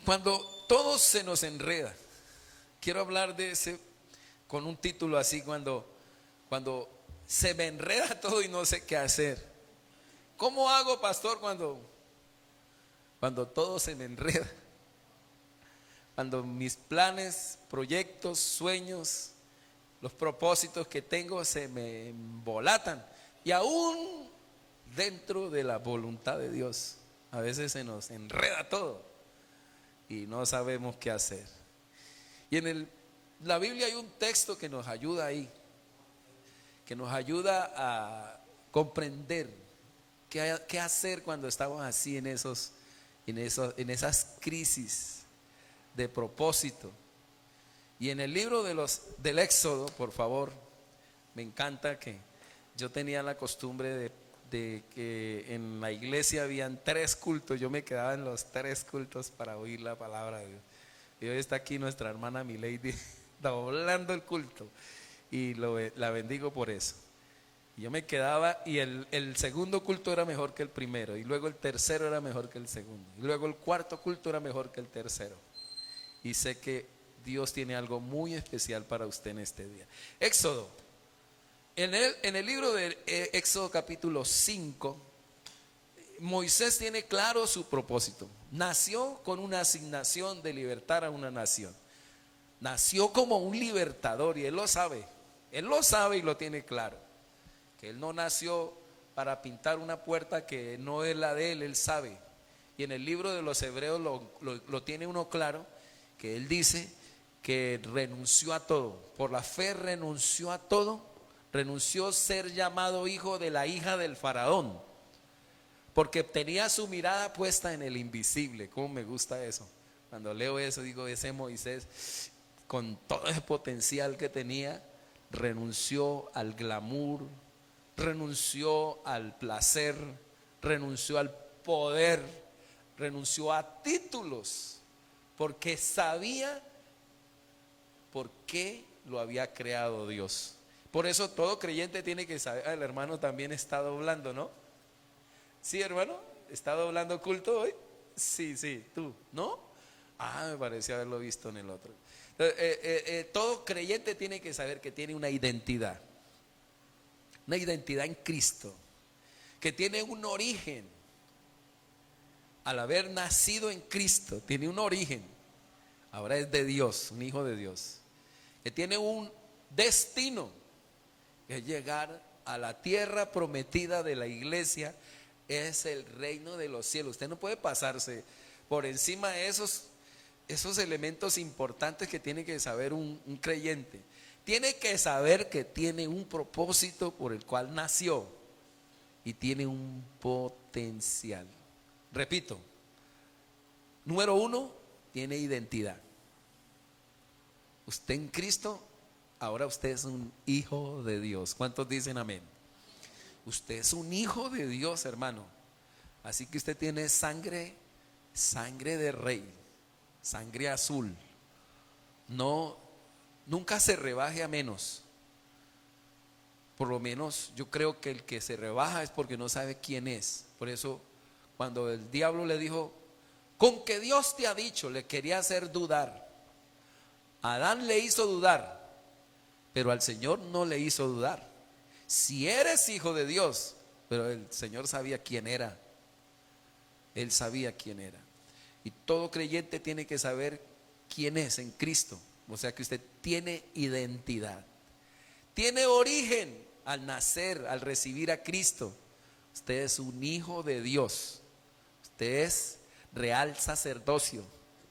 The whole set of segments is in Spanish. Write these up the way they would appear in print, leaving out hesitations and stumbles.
Cuando todo se nos enreda, quiero hablar de ese con un título así, cuando se me enreda todo y no sé qué hacer. ¿Cómo hago, pastor, cuando todo se me enreda? Cuando mis planes, proyectos, sueños, los propósitos que tengo se me embolatan. Y aún dentro de la voluntad de Dios, a veces se nos enreda todo y no sabemos qué hacer. Y en la Biblia hay un texto que nos ayuda ahí, que nos ayuda a comprender qué hacer cuando estamos así en esas crisis de propósito. Y en el libro del Éxodo, por favor, me encanta que yo tenía la costumbre de que en la iglesia habían 3 cultos. Yo me quedaba en los 3 cultos para oír la palabra de Dios. Y hoy está aquí nuestra hermana Milady doblando el culto y la bendigo por eso. Y yo me quedaba y el segundo culto era mejor que el primero, y luego el tercero era mejor que el segundo, y luego el cuarto culto era mejor que el tercero. Y sé que Dios tiene algo muy especial para usted en este día. Éxodo. En el libro de Éxodo capítulo 5, Moisés tiene claro su propósito. Nació con una asignación de libertar a una nación. Nació como un libertador y él lo sabe. Él lo sabe y lo tiene claro. Que él no nació para pintar una puerta que no es la de él, él sabe. Y en el libro de los Hebreos lo tiene uno claro, que él dice que renunció a todo. Por la fe renunció a todo. Renunció a ser llamado hijo de la hija del faraón, porque tenía su mirada puesta en el invisible. Cómo me gusta eso. Cuando leo eso digo, ese Moisés, con todo ese potencial que tenía, renunció al glamour, renunció al placer, renunció al poder, renunció a títulos, porque sabía por qué lo había creado Dios. Por eso todo creyente tiene que saber. El hermano también está doblando, ¿no? Sí, hermano, ¿está doblando culto hoy? Sí, tú, ¿no? Me parecía haberlo visto en el otro. Todo creyente tiene que saber que tiene una identidad en Cristo, que tiene un origen. Al haber nacido en Cristo, tiene un origen. Ahora es de Dios, un hijo de Dios, que tiene un destino, que es llegar a la tierra prometida de la iglesia. Es el reino de los cielos. Usted no puede pasarse por encima de esos elementos importantes que tiene que saber un creyente. Tiene que saber que tiene un propósito por el cual nació y tiene un potencial. Repito, número 1, tiene identidad. Usted en Cristo, ahora usted es un hijo de Dios. ¿Cuántos dicen amén? Usted es un hijo de Dios, hermano. Así que usted tiene sangre de rey, sangre azul. No, nunca se rebaje a menos. Por lo menos yo creo que el que se rebaja es porque no sabe quién es. Por eso cuando el diablo le dijo, con que Dios te ha dicho, le quería hacer dudar. Adán le hizo dudar, pero al Señor no le hizo dudar. Si eres hijo de Dios, pero el Señor sabía quién era. Él sabía quién era. Y todo creyente tiene que saber quién es en Cristo. O sea que usted tiene identidad, tiene origen al nacer, al recibir a Cristo. Usted es un hijo de Dios. Usted es real sacerdocio.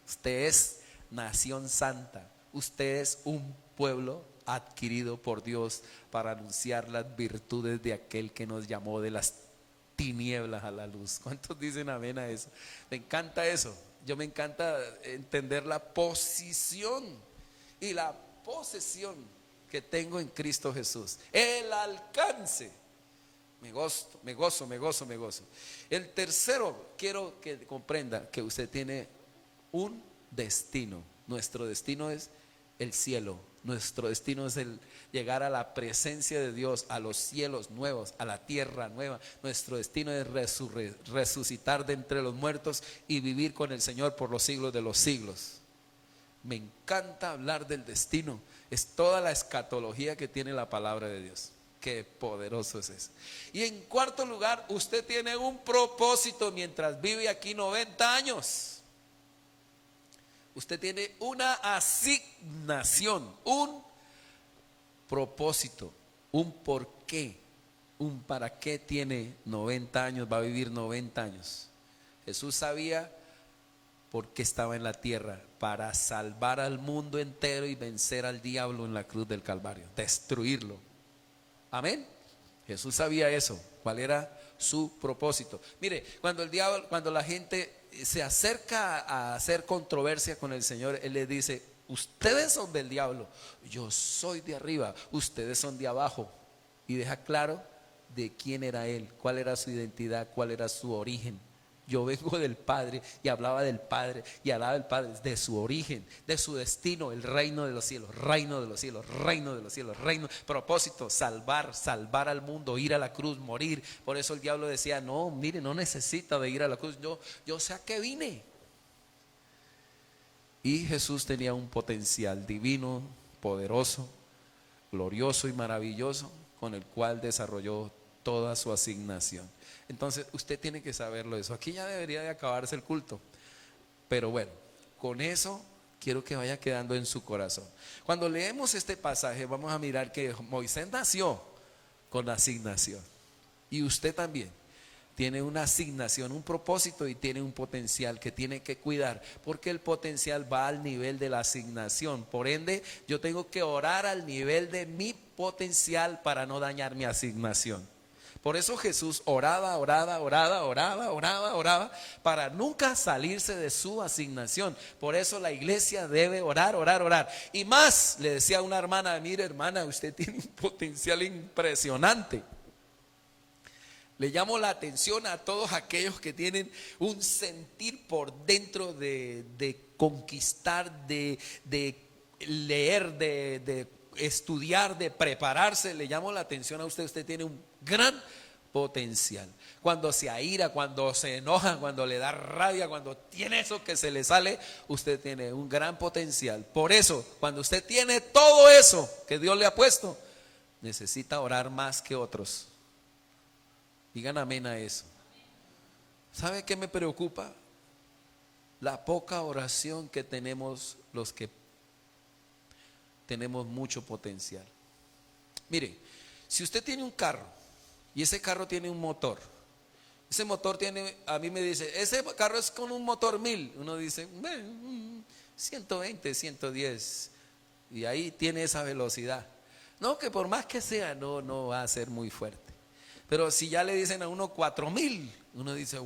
Usted es nación santa. Usted es un pueblo adquirido por Dios para anunciar las virtudes de aquel que nos llamó de las tinieblas a la luz. ¿Cuántos dicen amén a eso? Me encanta eso. Yo me encanta entender la posición y la posesión que tengo en Cristo Jesús. El alcance. Me gozo. El tercero, quiero que comprenda que usted tiene un destino. Nuestro destino es el cielo. Nuestro destino es el llegar a la presencia de Dios, a los cielos nuevos, a la tierra nueva. Nuestro destino es resucitar de entre los muertos y vivir con el Señor por los siglos de los siglos. Me encanta hablar del destino. Es toda la escatología que tiene la palabra de Dios. Qué poderoso es eso. Y en cuarto lugar, usted tiene un propósito mientras vive aquí 90 años. Usted tiene una asignación, un propósito, un porqué, un para qué tiene 90 años, va a vivir 90 años. Jesús sabía por qué estaba en la tierra, para salvar al mundo entero y vencer al diablo en la cruz del Calvario, destruirlo. Amén. Jesús sabía eso, cuál era su propósito. Mire, cuando la gente se acerca a hacer controversia con el Señor, Él le dice: ustedes son del diablo, yo soy de arriba, ustedes son de abajo. Y deja claro de quién era Él, cuál era su identidad, cuál era su origen. Yo vengo del Padre, y hablaba del Padre, y hablaba del Padre, de su origen, de su destino, el reino de los cielos, reino de los cielos, reino de los cielos, reino, propósito, salvar al mundo, ir a la cruz, morir. Por eso el diablo decía: no, mire, no necesita de ir a la cruz, yo sé a qué vine. Y Jesús tenía un potencial divino, poderoso, glorioso y maravilloso, con el cual desarrolló toda su asignación. Entonces usted tiene que saberlo eso. Aquí ya debería de acabarse el culto, pero bueno, con eso quiero que vaya quedando en su corazón. Cuando leemos este pasaje vamos a mirar que Moisés nació con asignación, y usted también tiene una asignación, un propósito, y tiene un potencial que tiene que cuidar, porque el potencial va al nivel de la asignación. Por ende, yo tengo que orar al nivel de mi potencial para no dañar mi asignación. Por eso Jesús oraba para nunca salirse de su asignación. Por eso la iglesia debe orar. Y más, le decía a una hermana: mire, hermana, usted tiene un potencial impresionante. Le llamo la atención a todos aquellos que tienen un sentir por dentro de conquistar, de leer, de estudiar, de prepararse. Le llamo la atención a usted. Usted tiene un gran potencial. Cuando se aira, cuando se enoja, cuando le da rabia, cuando tiene eso que se le sale, usted tiene un gran potencial. Por eso, cuando usted tiene todo eso que Dios le ha puesto, necesita orar más que otros. Digan amén a eso. ¿Sabe qué me preocupa? La poca oración que tenemos los que tenemos mucho potencial. Mire, si usted tiene un carro y ese carro tiene un motor, ese motor tiene, a mí me dice, ese carro es con un motor 1000. Uno dice, 120, 110, y ahí tiene esa velocidad. No, que por más que sea, no va a ser muy fuerte. Pero si ya le dicen a uno 4000, uno dice,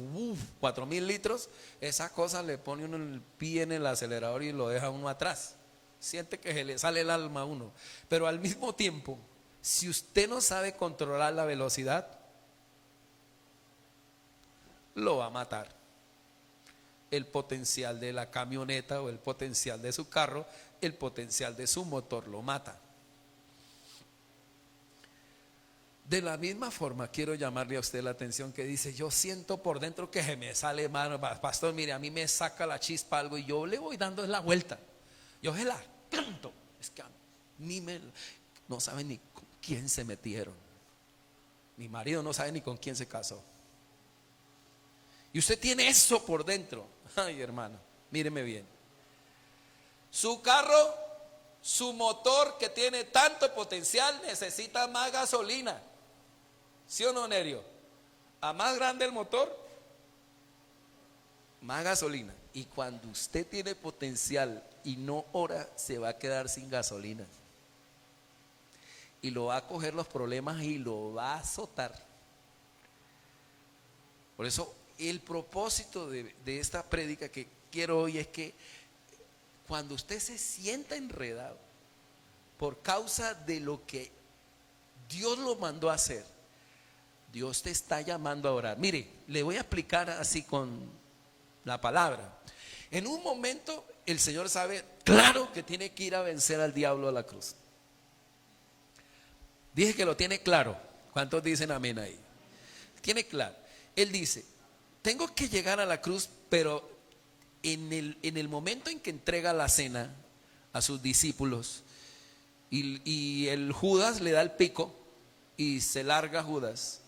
4000 litros, esa cosa le pone uno el pie en el acelerador y lo deja uno atrás. Siente que se le sale el alma a uno. Pero al mismo tiempo, si usted no sabe controlar la velocidad, lo va a matar. El potencial de la camioneta o el potencial de su carro, el potencial de su motor lo mata. De la misma forma quiero llamarle a usted la atención que dice, yo siento por dentro que se me sale, mano, pastor, mire, a mí me saca la chispa algo y yo le voy dando la vuelta. Yo se la canto. Es que a mí no saben ni con quién se metieron. Mi marido no sabe ni con quién se casó. Y usted tiene eso por dentro. Ay, hermano, míreme bien. Su carro, su motor que tiene tanto potencial necesita más gasolina. ¿Sí o no, Nerio? A más grande el motor, más gasolina. Y cuando usted tiene potencial y no ora, se va a quedar sin gasolina. Y lo va a coger los problemas y lo va a azotar. Por eso el propósito de esta prédica que quiero hoy es que cuando usted se sienta enredado por causa de lo que Dios lo mandó a hacer, Dios te está llamando a orar. Mire, le voy a explicar así con la palabra. En un momento el Señor sabe, claro, que tiene que ir a vencer al diablo a la cruz. Dije que lo tiene claro. ¿Cuántos dicen amén ahí? Tiene claro. Él dice, tengo que llegar a la cruz, pero en el momento en que entrega la cena a sus discípulos y el Judas le da el pico y se larga Judas,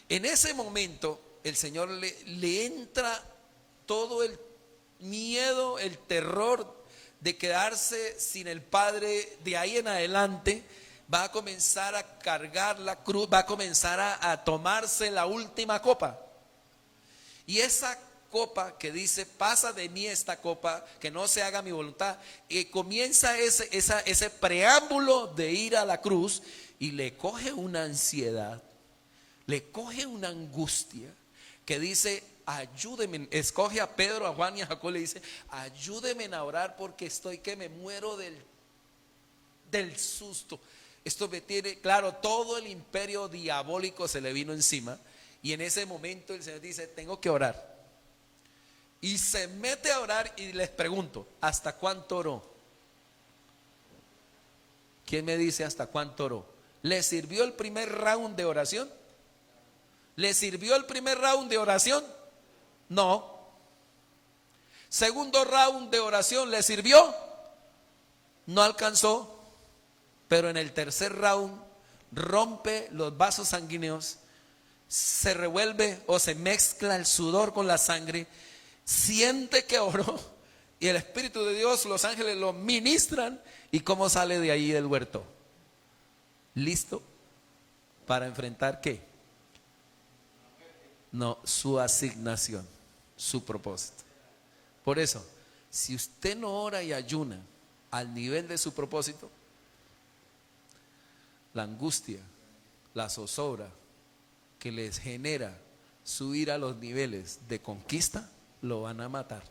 en ese momento el Señor le entra todo el miedo, el terror de quedarse sin el Padre. De ahí en adelante va a comenzar a cargar la cruz, va a comenzar a tomarse la última copa. Y esa copa que dice, pasa de mí esta copa, que no se haga mi voluntad, y comienza ese preámbulo de ir a la cruz, y le coge una ansiedad, le coge una angustia, que dice, ayúdeme. Escoge a Pedro, a Juan y a Jacob, le dice, ayúdeme a orar porque estoy que me muero del susto. Esto me tiene, claro, todo el imperio diabólico se le vino encima. Y en ese momento el Señor dice, tengo que orar. Y se mete a orar y les pregunto, ¿hasta cuánto oró? ¿Quién me dice hasta cuánto oró? ¿Le sirvió el primer round de oración? ¿Le sirvió el primer round de oración? No. Segundo round de oración, ¿le sirvió? No alcanzó. Pero en el tercer round rompe los vasos sanguíneos, se revuelve o se mezcla el sudor con la sangre, siente que oró y el Espíritu de Dios, los ángeles lo ministran. ¿Y cómo sale de ahí del huerto? ¿Listo para enfrentar qué? No, su asignación, su propósito. Por eso, si usted no ora y ayuna al nivel de su propósito, la angustia, la zozobra que les genera subir a los niveles de conquista, lo van a matar.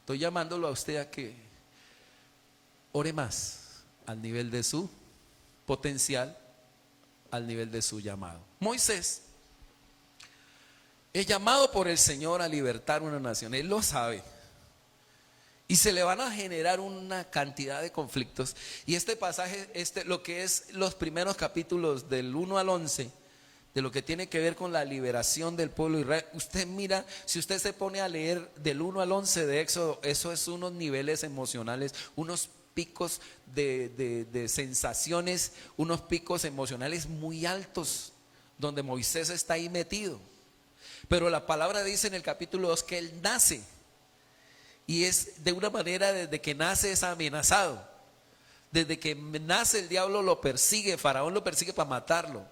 Estoy llamándolo a usted a que ore más al nivel de su potencial, al nivel de su llamado. Moisés es llamado por el Señor a libertar una nación, él lo sabe. Y se le van a generar una cantidad de conflictos. Y este pasaje, lo que es los primeros capítulos del 1 al 11, de lo que tiene que ver con la liberación del pueblo de Israel. Usted mira, si usted se pone a leer del 1 al 11 de Éxodo, eso es unos niveles emocionales, unos picos de sensaciones, unos picos emocionales muy altos, donde Moisés está ahí metido. Pero la palabra dice en el capítulo 2 que él nace. Y es de una manera, desde que nace es amenazado. Desde que nace el diablo lo persigue, Faraón lo persigue para matarlo.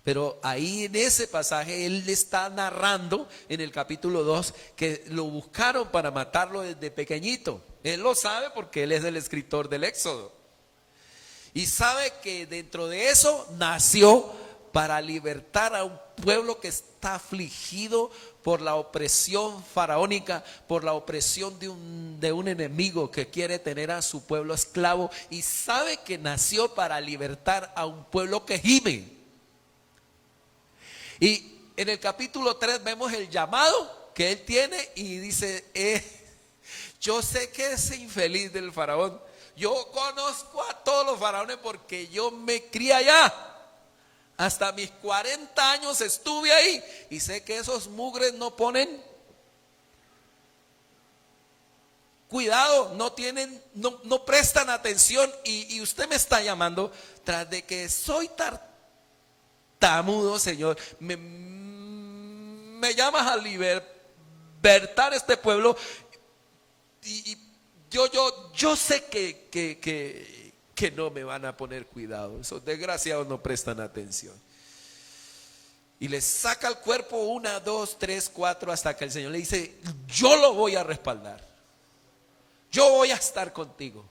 Pero ahí en ese pasaje él le está narrando en el capítulo 2 que lo buscaron para matarlo desde pequeñito. Él lo sabe porque él es el escritor del Éxodo. Y sabe que dentro de eso nació para libertar a un pueblo que está afligido por la opresión faraónica, por la opresión de un enemigo que quiere tener a su pueblo esclavo, y sabe que nació para libertar a un pueblo que gime. Y en el capítulo 3 vemos el llamado que él tiene y dice, yo sé que ese infeliz del faraón, yo conozco a todos los faraones porque yo me crié allá. Hasta mis 40 años estuve ahí y sé que esos mugres no ponen cuidado, no prestan atención, y usted me está llamando tras de que soy tartamudo, Señor, me llamas a libertar este pueblo, y yo sé que no me van a poner cuidado. Esos desgraciados no prestan atención. Y le saca el cuerpo 1, 2, 3, 4 hasta que el Señor le dice, yo lo voy a respaldar. Yo voy a estar contigo.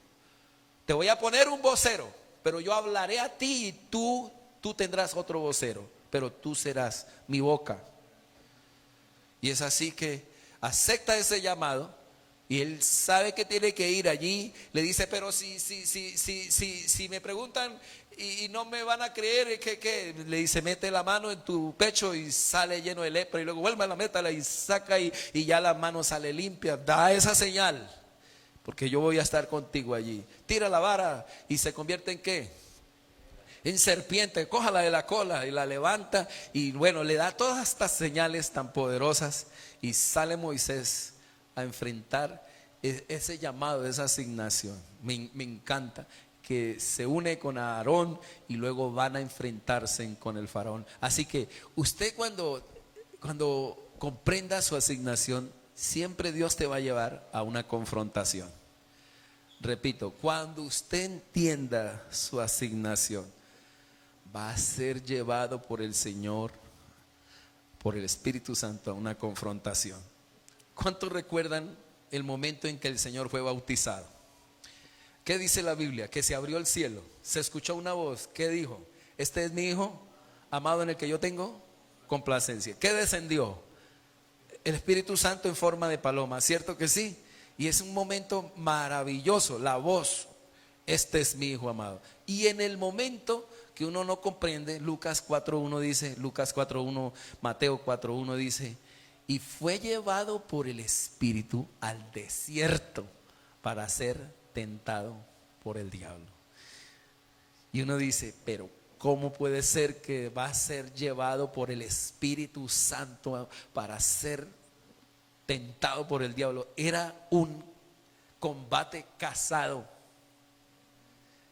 Te voy a poner un vocero, pero yo hablaré a ti y tú tendrás otro vocero, pero tú serás mi boca. Y es así que acepta ese llamado Y él sabe que tiene que ir allí. Le dice, pero si me preguntan y no me van a creer, ¿qué? Le dice, mete la mano en tu pecho y sale lleno de lepra. Y luego vuelve a la métala y saca y ya la mano sale limpia. Da esa señal, porque yo voy a estar contigo allí. Tira la vara y se convierte en ¿qué? En serpiente. Cójala de la cola y la levanta. Y bueno, le da todas estas señales tan poderosas. Y sale Moisés a enfrentar ese llamado, esa asignación. Me encanta que se une con Aarón y luego van a enfrentarse con el faraón. Así que usted cuando comprenda su asignación, siempre Dios te va a llevar a una confrontación. Repito, cuando usted entienda su asignación, va a ser llevado por el Señor, por el Espíritu Santo, a una confrontación. ¿Cuántos recuerdan el momento en que el Señor fue bautizado? ¿Qué dice la Biblia? Que se abrió el cielo, se escuchó una voz. ¿Qué dijo? Este es mi Hijo amado en el que yo tengo complacencia. ¿Qué descendió? El Espíritu Santo en forma de paloma, ¿cierto que sí? Y es un momento maravilloso, la voz, este es mi Hijo amado. Y en el momento que uno no comprende, Lucas 4.1 dice, Lucas 4.1, Mateo 4.1 dice, y fue llevado por el Espíritu al desierto para ser tentado por el diablo. Y uno dice, pero ¿cómo puede ser que va a ser llevado por el Espíritu Santo para ser tentado por el diablo? Era un combate casado.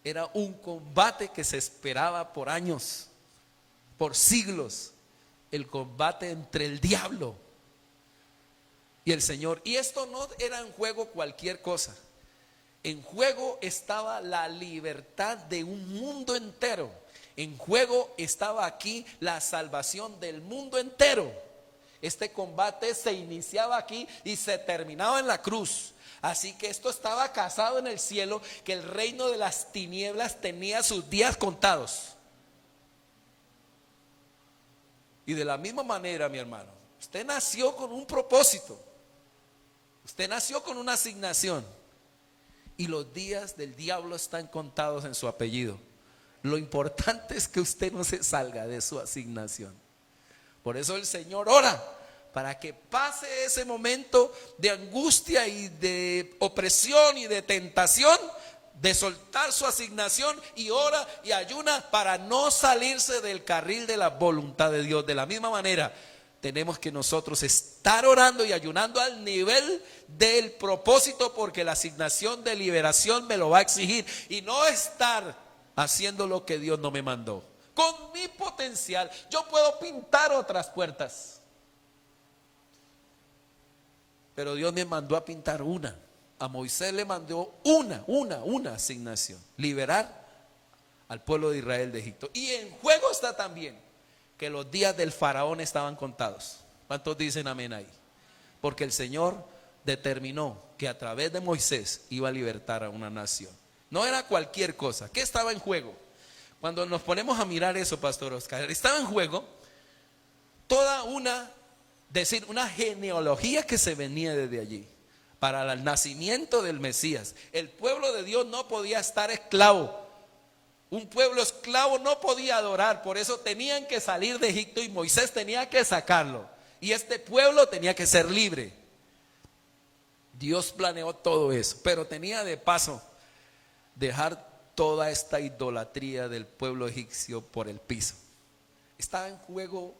Era un combate que se esperaba por años, por siglos. El combate entre el diablo y el Señor. Y esto no era en juego cualquier cosa. En juego estaba la libertad de un mundo entero. En juego estaba aquí la salvación del mundo entero. Este combate se iniciaba aquí y se terminaba en la cruz. Así que esto estaba casado en el cielo, que el reino de las tinieblas tenía sus días contados. Y de la misma manera, mi hermano, usted nació con un propósito. Usted nació con una asignación. Y los días del diablo están contados en su apellido. Lo importante es que usted no se salga de su asignación. Por eso el Señor ora para que pase ese momento de angustia y de opresión y de tentación, de soltar su asignación, y ora y ayuna para no salirse del carril de la voluntad de Dios. De la misma manera, tenemos que nosotros estar orando y ayunando al nivel del propósito, porque la asignación de liberación me lo va a exigir, y no estar haciendo lo que Dios no me mandó. Con mi potencial yo puedo pintar otras puertas, pero Dios me mandó a pintar una. A Moisés le mandó una asignación: liberar al pueblo de Israel de Egipto. Y en juego está también que los días del faraón estaban contados. ¿Cuántos dicen amén ahí? Porque el Señor determinó que a través de Moisés iba a libertar a una nación. No era cualquier cosa. ¿Qué estaba en juego? Cuando nos ponemos a mirar eso, Pastor Oscar, estaba en juego toda una genealogía que se venía desde allí para el nacimiento del Mesías. El pueblo de Dios no podía estar esclavo. Un pueblo esclavo no podía adorar, por eso tenían que salir de Egipto y Moisés tenía que sacarlo. Y este pueblo tenía que ser libre. Dios planeó todo eso, pero tenía de paso dejar toda esta idolatría del pueblo egipcio por el piso. Estaba en juego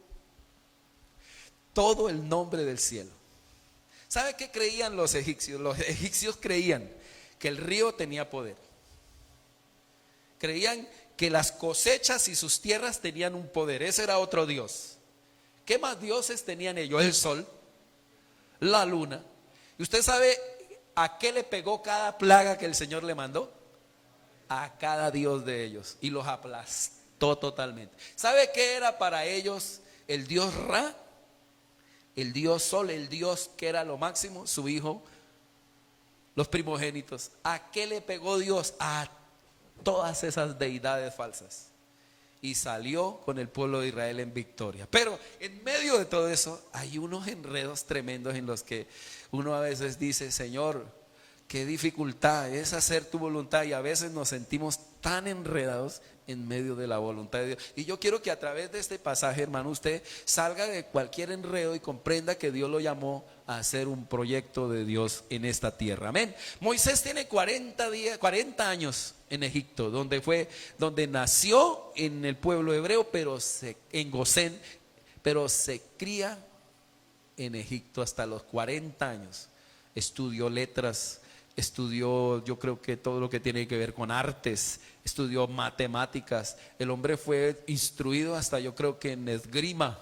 todo el nombre del cielo. ¿Sabe qué creían los egipcios? Los egipcios creían que el río tenía poder. Creían que las cosechas y sus tierras tenían un poder. Ese era otro dios. ¿Qué más dioses tenían ellos? El sol, la luna. ¿Y usted sabe a qué le pegó cada plaga que el Señor le mandó? A cada dios de ellos, y los aplastó totalmente. ¿Sabe qué era para ellos el dios Ra? El dios Sol, el dios que era lo máximo, su hijo, los primogénitos. ¿A qué le pegó Dios? A todas esas deidades falsas. y salió con el pueblo de Israel en victoria. Pero en medio de todo eso hay unos enredos tremendos en los que uno a veces dice: Señor, qué dificultad es hacer tu voluntad, y a veces nos sentimos tan enredados en medio de la voluntad de Dios. Y yo quiero que a través de este pasaje, hermano, usted salga de cualquier enredo y comprenda que Dios lo llamó a hacer un proyecto de Dios en esta tierra. Amén. Moisés tiene 40 años en Egipto, donde nació en el pueblo hebreo, en Gosén, pero se cría en Egipto hasta los 40 años. Estudió letras, estudió, yo creo que todo lo que tiene que ver con artes, estudió matemáticas. El hombre fue instruido hasta, yo creo que en esgrima,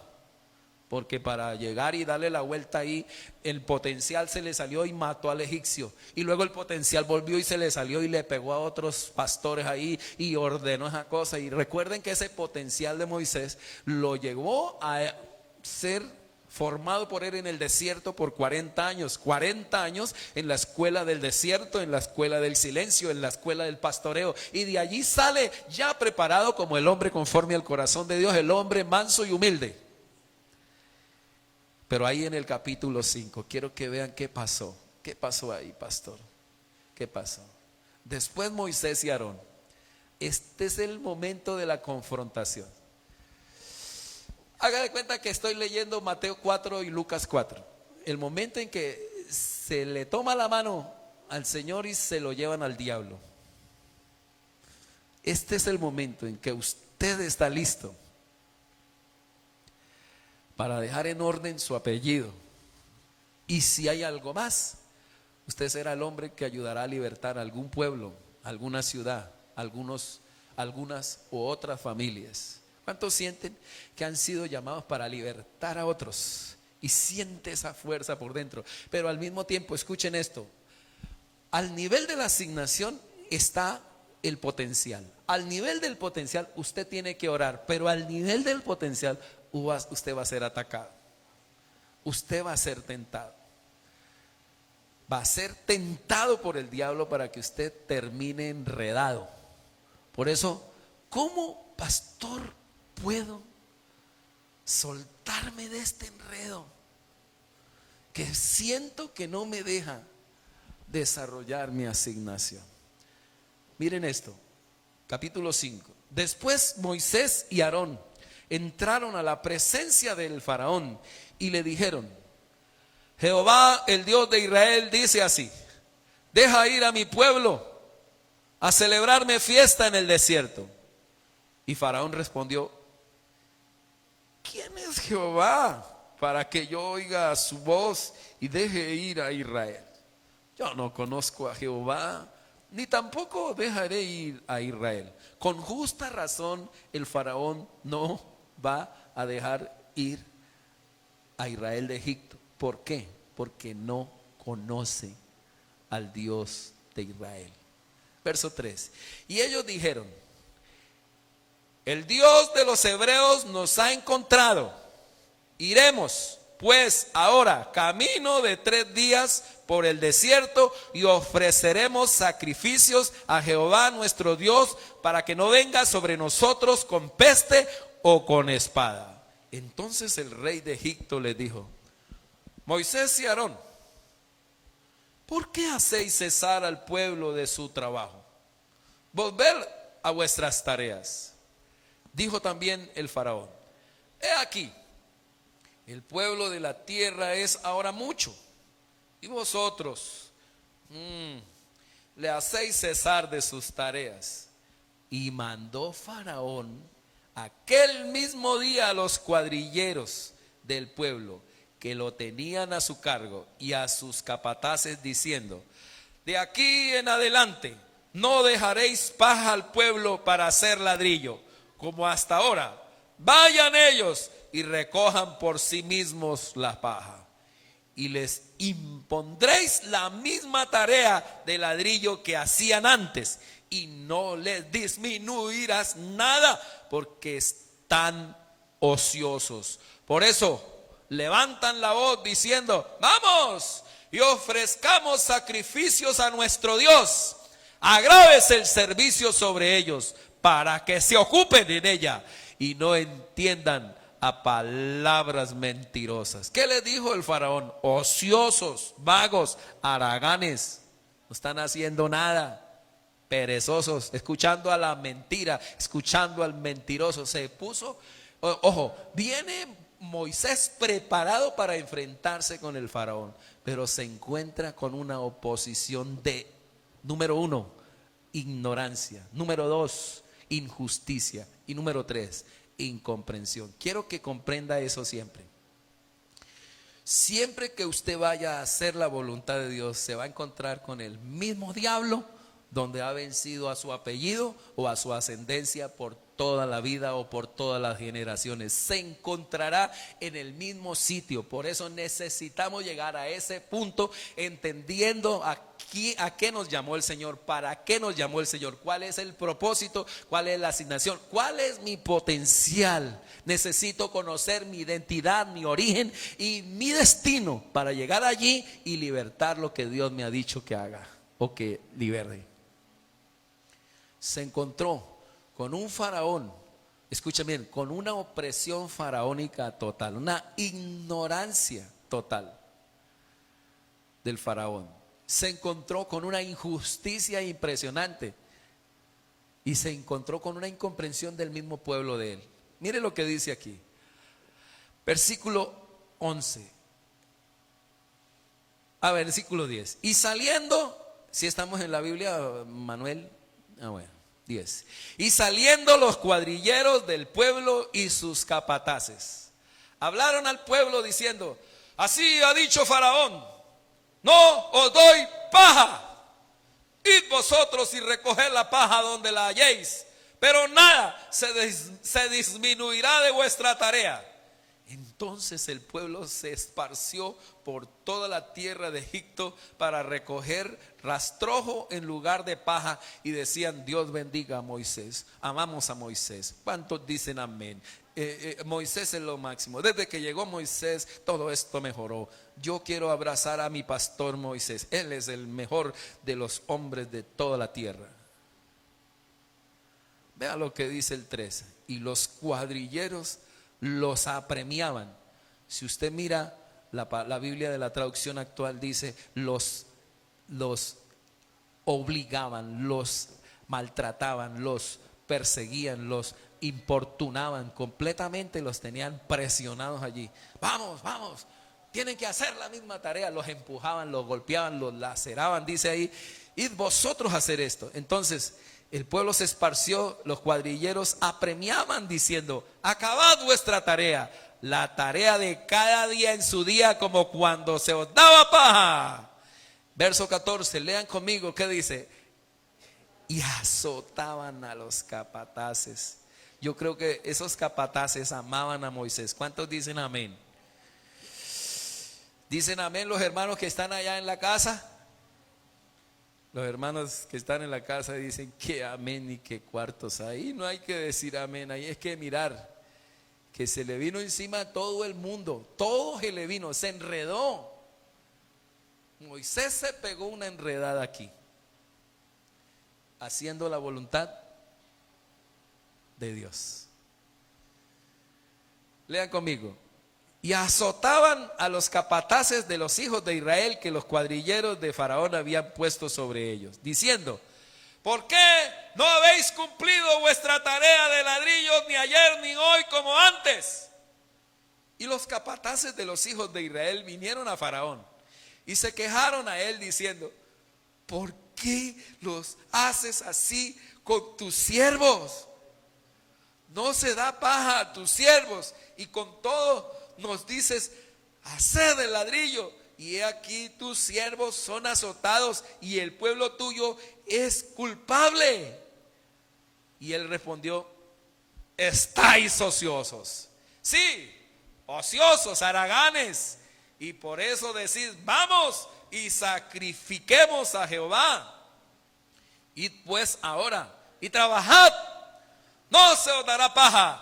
porque para llegar y darle la vuelta ahí, el potencial se le salió y mató al egipcio, y luego el potencial volvió y se le salió y le pegó a otros pastores ahí y ordenó esa cosa. Y recuerden que ese potencial de Moisés lo llevó a ser formado por él en el desierto por 40 años, 40 años en la escuela del desierto, en la escuela del silencio, en la escuela del pastoreo, y de allí sale ya preparado como el hombre conforme al corazón de Dios, el hombre manso y humilde. Pero ahí en el capítulo 5 quiero que vean qué pasó ahí, pastor, qué pasó. Después Moisés y Aarón, este es el momento de la confrontación. Haga de cuenta que estoy leyendo Mateo 4 y Lucas 4. El momento en que se le toma la mano al Señor y se lo llevan al diablo. Este es el momento en que usted está listo para dejar en orden su apellido. Y si hay algo más, usted será el hombre que ayudará a libertar a algún pueblo, alguna ciudad, algunas u otras familias. ¿Cuántos sienten que han sido llamados para libertar a otros? Y siente esa fuerza por dentro. Pero al mismo tiempo, escuchen esto: al nivel de la asignación está el potencial. Al nivel del potencial usted tiene que orar, pero al nivel del potencial usted va a ser atacado. Usted va a ser tentado. Va a ser tentado por el diablo para que usted termine enredado. Por eso, ¿cómo, pastor, puedo soltarme de este enredo que siento que no me deja desarrollar mi asignación? Miren esto, capítulo 5. Después Moisés y Aarón entraron a la presencia del faraón y le dijeron: Jehová, el Dios de Israel, dice así: deja ir a mi pueblo a celebrarme fiesta en el desierto. Y Faraón respondió: ¿quién es Jehová para que yo oiga su voz y deje ir a Israel? Yo no conozco a Jehová, ni tampoco dejaré ir a Israel. Con justa razón el faraón no va a dejar ir a Israel de Egipto. ¿Por qué? Porque no conoce al Dios de Israel. Verso 3. Y ellos dijeron: el Dios de los hebreos nos ha encontrado. Iremos pues ahora camino de 3 días por el desierto y ofreceremos sacrificios a Jehová nuestro Dios para que no venga sobre nosotros con peste o con espada. Entonces el rey de Egipto les dijo: Moisés y Aarón, ¿por qué hacéis cesar al pueblo de su trabajo? Volved a vuestras tareas. Dijo también el faraón: he aquí, el pueblo de la tierra es ahora mucho, y vosotros le hacéis cesar de sus tareas. Y mandó Faraón aquel mismo día a los cuadrilleros del pueblo que lo tenían a su cargo y a sus capataces, diciendo: de aquí en adelante no dejaréis paja al pueblo para hacer ladrillo, como hasta ahora. Vayan ellos y recojan por sí mismos la paja, y les impondréis la misma tarea de ladrillo que hacían antes, y no les disminuirás nada, porque están ociosos. Por eso levantan la voz diciendo: vamos y ofrezcamos sacrificios a nuestro Dios. Agrávese el servicio sobre ellos, para que se ocupen en ella y no entiendan a palabras mentirosas. ¿Qué le dijo el faraón? Ociosos, vagos, haraganes, no están haciendo nada, perezosos, escuchando a la mentira, escuchando al mentiroso. Se puso, ojo, viene Moisés preparado para enfrentarse con el faraón, pero se encuentra con una oposición de, número 1, ignorancia, número 2, injusticia, y número 3, incomprensión. Quiero que comprenda eso siempre. Siempre que usted vaya a hacer la voluntad de Dios, se va a encontrar con el mismo diablo donde ha vencido a su apellido o a su ascendencia por toda la vida o por todas las generaciones. Se encontrará en el mismo sitio. Por eso necesitamos llegar a ese punto, entendiendo a qué nos llamó el Señor, para qué nos llamó el Señor, cuál es el propósito, cuál es la asignación, cuál es mi potencial. Necesito conocer mi identidad, mi origen y mi destino para llegar allí y libertar lo que Dios me ha dicho que haga o que libere. Se encontró con un faraón, escuchen bien, con una opresión faraónica total, una ignorancia total del faraón. Se encontró con una injusticia impresionante y se encontró con una incomprensión del mismo pueblo de él. Mire lo que dice aquí, versículo 11 a versículo 10. Y saliendo, si estamos en la Biblia, Manuel, bueno, 10. Y saliendo los cuadrilleros del pueblo y sus capataces, hablaron al pueblo diciendo: así ha dicho Faraón, no os doy paja. Id vosotros y recoged la paja donde la halléis, pero nada se disminuirá de vuestra tarea. Entonces el pueblo se esparció por toda la tierra de Egipto para recoger rastrojo en lugar de paja, y decían: Dios bendiga a Moisés. Amamos a Moisés. ¿Cuántos dicen amén? Moisés es lo máximo. Desde que llegó Moisés, todo esto mejoró. Yo quiero abrazar a mi pastor Moisés. Él es el mejor de los hombres de toda la tierra. Vea lo que dice el 13. Y los cuadrilleros los apremiaban. Si usted mira la Biblia de la traducción actual, dice los obligaban, los maltrataban, los perseguían, los importunaban completamente, los tenían presionados allí. Vamos, vamos, tienen que hacer la misma tarea. Los empujaban, los golpeaban, los laceraban. Dice ahí: id vosotros a hacer esto. Entonces el pueblo se esparció, los cuadrilleros apremiaban diciendo: acabad vuestra tarea, la tarea de cada día en su día, como cuando se os daba paja. Verso 14, lean conmigo, ¿qué dice? Y azotaban a los capataces. Yo creo que esos capataces amaban a Moisés. ¿Cuántos dicen amén? ¿Dicen amén los hermanos que están allá en la casa? Los hermanos que están en la casa dicen que amén y que cuartos. Ahí no hay que decir amén, ahí es que mirar que se le vino encima a todo el mundo. Todo se le vino, se enredó. Moisés se pegó una enredada aquí, haciendo la voluntad de Dios. Lean conmigo. Y azotaban a los capataces de los hijos de Israel que los cuadrilleros de Faraón habían puesto sobre ellos, diciendo: ¿por qué no habéis cumplido vuestra tarea de ladrillos ni ayer ni hoy como antes? Y los capataces de los hijos de Israel vinieron a Faraón y se quejaron a él diciendo: ¿por qué los haces así con tus siervos? No se da paja a tus siervos, y con todo nos dices: haced el ladrillo, y he aquí tus siervos son azotados y el pueblo tuyo es culpable. Y él respondió: estáis ociosos. Sí, ociosos, haraganes, y por eso decís: vamos y sacrifiquemos a Jehová. Id pues ahora y trabajad, no se os dará paja,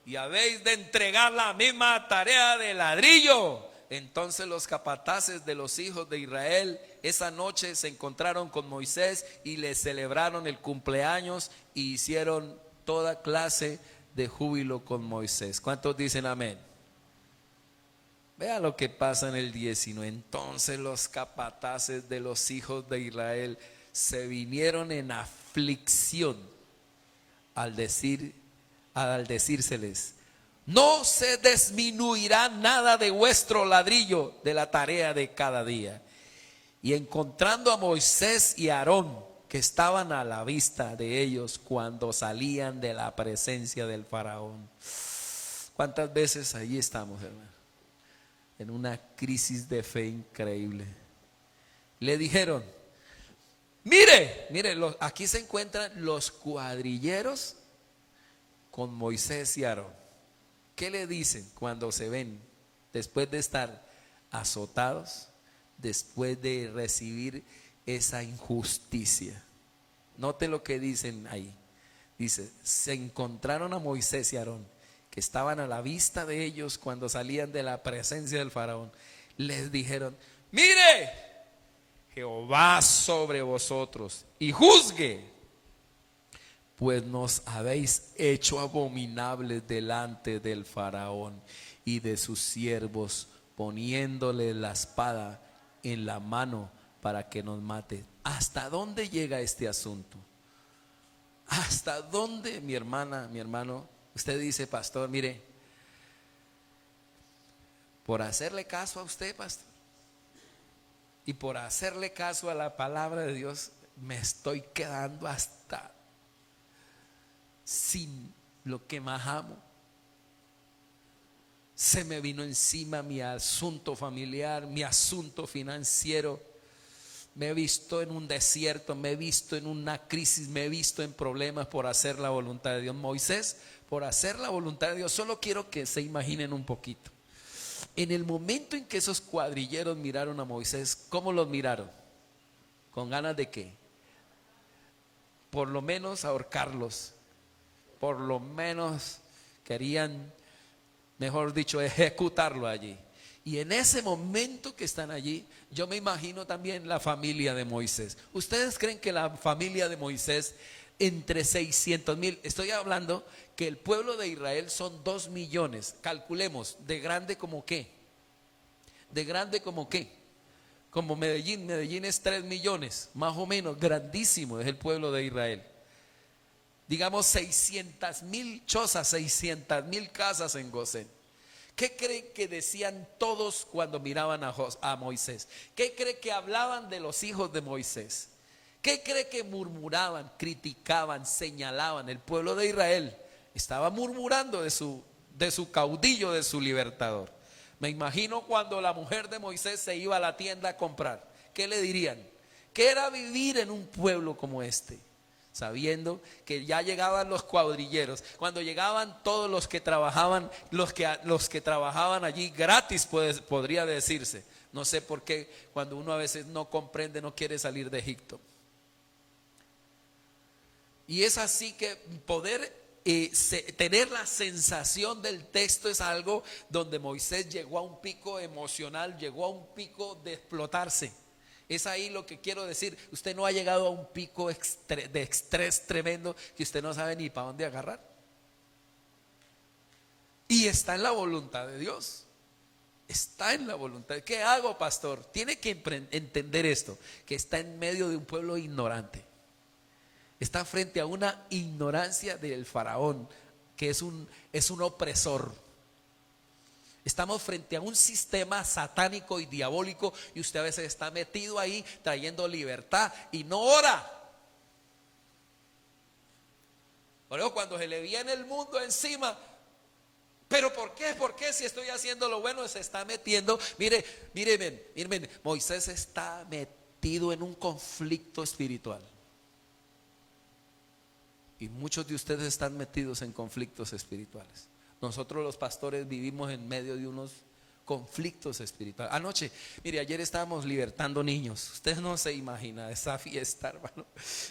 y habéis de entregar la misma tarea de ladrillo. Entonces los capataces de los hijos de Israel esa noche se encontraron con Moisés y le celebraron el cumpleaños y hicieron toda clase de júbilo con Moisés. ¿Cuántos dicen amén? Vea lo que pasa en el 19. Entonces los capataces de los hijos de Israel se vinieron en aflicción al decírseles: no se disminuirá nada de vuestro ladrillo de la tarea de cada día. Y encontrando a Moisés y Aarón, que estaban a la vista de ellos cuando salían de la presencia del faraón. ¿Cuántas veces ahí estamos, hermano? En una crisis de fe increíble. Le dijeron: mire, aquí se encuentran los cuadrilleros con Moisés y Aarón. ¿Qué le dicen cuando se ven después de estar azotados, después de recibir esa injusticia? Note lo que dicen ahí. Dice: se encontraron a Moisés y Aarón, que estaban a la vista de ellos cuando salían de la presencia del faraón. Les dijeron: mire, Jehová sobre vosotros y juzgue, pues nos habéis hecho abominables delante del faraón y de sus siervos, poniéndole la espada en la mano para que nos mate. ¿Hasta dónde llega este asunto? ¿Hasta dónde, mi hermana, mi hermano? Usted dice: pastor, mire, por hacerle caso a usted, pastor, y por hacerle caso a la palabra de Dios, me estoy quedando hasta sin lo que más amo. Se me vino encima mi asunto familiar, mi asunto financiero. Me he visto en un desierto, me he visto en una crisis, me he visto en problemas por hacer la voluntad de Dios. Moisés, por hacer la voluntad de Dios, solo quiero que se imaginen un poquito. En el momento en que esos cuadrilleros miraron a Moisés, ¿cómo los miraron? ¿Con ganas de qué? Por lo menos ahorcarlos. Por lo menos querían, mejor dicho, ejecutarlo allí. Y en ese momento que están allí, yo me imagino también la familia de Moisés. ¿Ustedes creen que la familia de Moisés, entre 600,000, estoy hablando que el pueblo de Israel son 2 millones, calculemos, de grande como qué? De grande como qué? Como Medellín. Medellín es 3 millones, más o menos, grandísimo es el pueblo de Israel. Digamos 600,000 chozas, 600,000 casas en Gosén. ¿Qué creen que decían todos cuando miraban a Moisés? ¿Qué creen que hablaban de los hijos de Moisés? ¿Qué creen que murmuraban, criticaban, señalaban? El pueblo de Israel estaba murmurando de su caudillo, de su libertador. Me imagino cuando la mujer de Moisés se iba a la tienda a comprar, ¿qué le dirían? ¿Qué era vivir en un pueblo como este? Sabiendo que ya llegaban los cuadrilleros, cuando llegaban todos los que trabajaban, los que trabajaban allí gratis, podría decirse. No sé por qué cuando uno a veces no comprende, no quiere salir de Egipto. Y es así que poder tener la sensación del texto es algo donde Moisés llegó a un pico emocional, llegó a un pico de explotarse. Es ahí lo que quiero decir. Usted no ha llegado a un pico de estrés tremendo que usted no sabe ni para dónde agarrar. Y está en la voluntad de Dios. Está en la voluntad. ¿Qué hago, pastor? Tiene que entender esto, que está en medio de un pueblo ignorante. Está frente a una ignorancia del faraón, que es un opresor. Estamos frente a un sistema satánico y diabólico, y usted a veces está metido ahí trayendo libertad y no ora. Por eso cuando se le viene el mundo encima, ¿pero por qué? ¿Por qué si estoy haciendo lo bueno? Se está metiendo. Miren, Moisés está metido en un conflicto espiritual. Y muchos de ustedes están metidos en conflictos espirituales. Nosotros los pastores vivimos en medio de unos conflictos espirituales. Anoche, ayer estábamos libertando niños. Usted no se imagina esa fiesta, hermano.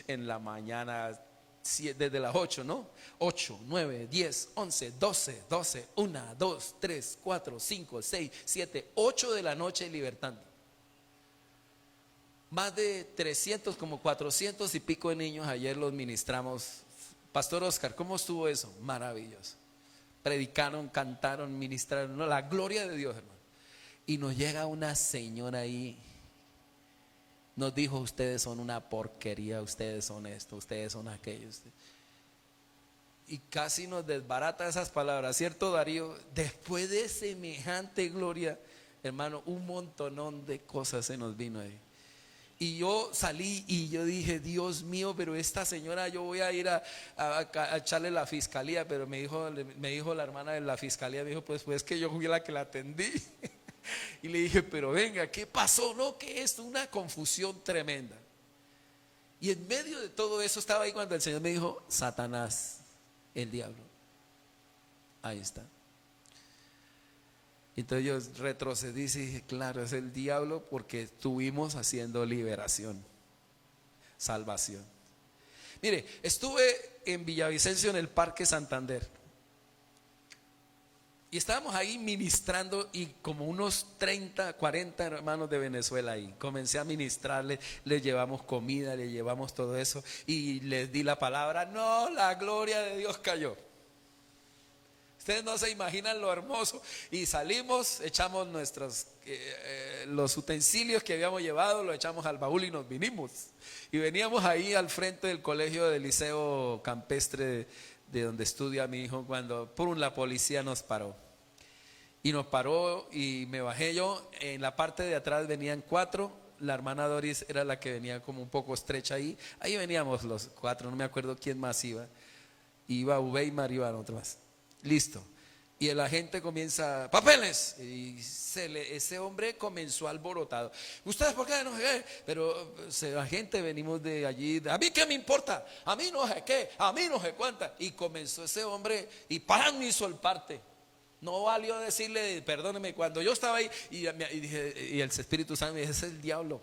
En la mañana desde las 8, ¿no? 8, 9, 10, 11, 12, 1, 2, 3, 4, 5, 6, 7, 8 de la noche libertando. Más de 300, como 400 y pico de niños ayer los ministramos. Pastor Oscar, ¿cómo estuvo eso? Maravilloso. Predicaron, cantaron, ministraron, no, la gloria de Dios, hermano. Y nos llega una señora ahí, nos dijo: ustedes son una porquería, ustedes son esto, ustedes son aquello. Y casi nos desbarata esas palabras, ¿cierto, Darío? Después de semejante gloria, hermano, un montonón de cosas se nos vino ahí. Y yo salí y yo dije: Dios mío, pero esta señora, yo voy a ir a echarle la fiscalía. Pero me dijo la hermana de la fiscalía, me dijo: pues que yo fui la que la atendí. Y le dije: pero venga, ¿qué pasó? No, que es una confusión tremenda. Y en medio de todo eso estaba ahí cuando el Señor me dijo: Satanás, el diablo. Ahí está. Entonces yo retrocedí y dije: claro, es el diablo, porque estuvimos haciendo liberación, salvación. Mire, estuve en Villavicencio, en el Parque Santander, y estábamos ahí ministrando, y como unos 30, 40 hermanos de Venezuela ahí. Comencé a ministrarles, les llevamos comida, les llevamos todo eso, y les di la palabra. No, la gloria de Dios cayó. Ustedes no se imaginan lo hermoso. Y salimos, echamos los utensilios que habíamos llevado, los echamos al baúl y nos vinimos. Y veníamos ahí al frente del colegio del Liceo Campestre de donde estudia mi hijo, cuando la policía nos paró. Y nos paró y me bajé yo. En la parte de atrás venían 4. La hermana Doris era la que venía como un poco estrecha ahí. Ahí veníamos los 4, no me acuerdo quién más iba. Iba Ubeimar, iban otro más. Listo. Y el agente comienza: papeles. Y ese hombre comenzó alborotado. ¿Ustedes por qué? No sé qué. Pero la gente, venimos de allí. ¿A mí qué me importa? A mí no sé qué. A mí no sé cuánta. Y comenzó ese hombre y ¡pam! Hizo el parte. No valió decirle: perdóneme. Cuando yo estaba ahí y el Espíritu Santo me dijo: ese es el diablo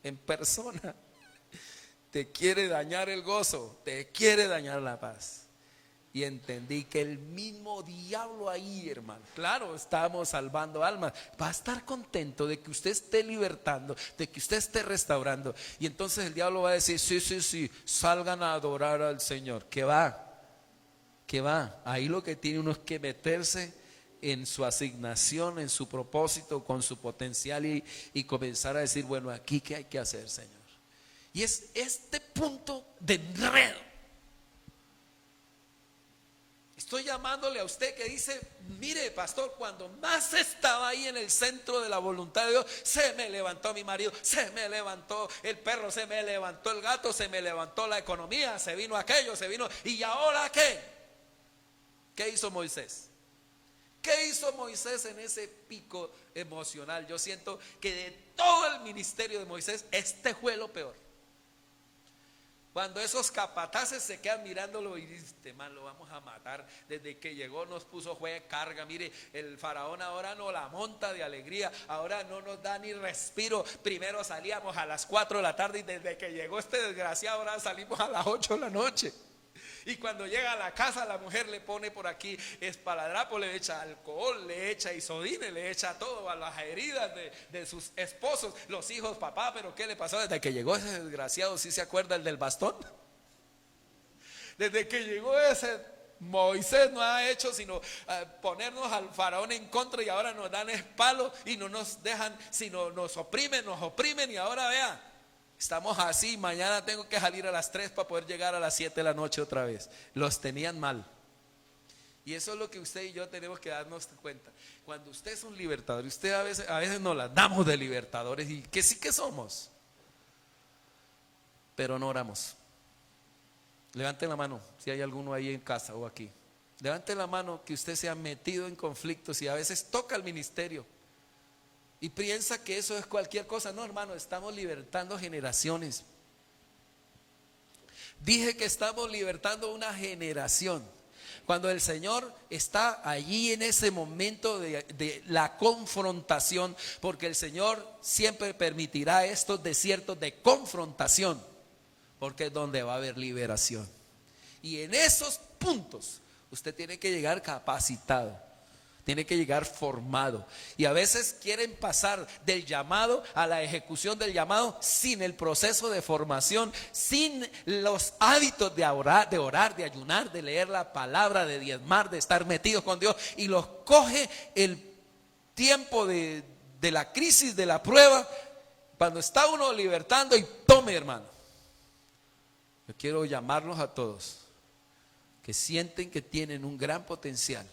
en persona. Te quiere dañar el gozo, te quiere dañar la paz. Y entendí que el mismo diablo ahí, hermano, claro, estábamos salvando almas, va a estar contento de que usted esté libertando, de que usted esté restaurando. Y entonces el diablo va a decir: sí, salgan a adorar al Señor. ¿Qué va? Ahí lo que tiene uno es que meterse en su asignación, en su propósito, con su potencial, y comenzar a decir: bueno, aquí qué hay que hacer, Señor. Y es este punto de enredo. Estoy llamándole a usted que dice: mire, pastor, cuando más estaba ahí en el centro de la voluntad de Dios, se me levantó mi marido, se me levantó el perro, se me levantó el gato, se me levantó la economía, se vino aquello, se vino. ¿Y ahora qué? ¿Qué hizo Moisés? ¿Qué hizo Moisés en ese pico emocional? Yo siento que de todo el ministerio de Moisés, este fue lo peor. Cuando esos capataces se quedan mirándolo y dicen: este man lo vamos a matar. Desde que llegó nos puso juez de carga. Mire, el faraón ahora no la monta de alegría. Ahora no nos da ni respiro. Primero salíamos a las 4 de la tarde y desde que llegó este desgraciado ahora salimos a las 8 de la noche. Y cuando llega a la casa, la mujer le pone por aquí esparadrapo, le echa alcohol, le echa isodine, le echa todo a las heridas de sus esposos. Los hijos: papá, pero ¿qué le pasó? Desde que llegó ese desgraciado, ¿sí se acuerda el del bastón? Desde que llegó ese Moisés no ha hecho sino ponernos al faraón en contra, y ahora nos dan espalo y no nos dejan, sino nos oprimen, y ahora vea, estamos así. Mañana tengo que salir a las 3 para poder llegar a las 7 de la noche otra vez. Los tenían mal. Y eso es lo que usted y yo tenemos que darnos cuenta. Cuando usted es un libertador, y usted a veces nos las damos de libertadores, y que sí que somos, pero no oramos. Levanten la mano si hay alguno ahí en casa o aquí. Levanten la mano que usted se ha metido en conflictos y a veces toca el ministerio y piensa que eso es cualquier cosa. No, hermano, estamos libertando generaciones. Dije que estamos libertando una generación. Cuando el Señor está allí en ese momento de la confrontación, porque el Señor siempre permitirá estos desiertos de confrontación, porque es donde va a haber liberación. Y en esos puntos usted tiene que llegar capacitado, tiene que llegar formado. Y a veces quieren pasar del llamado a la ejecución del llamado sin el proceso de formación, sin los hábitos de orar, de ayunar, de leer la palabra, de diezmar, de estar metidos con Dios. Y los coge el tiempo de la crisis, de la prueba, cuando está uno libertando y tome, hermano. Yo quiero llamarlos a todos que sienten que tienen un gran potencial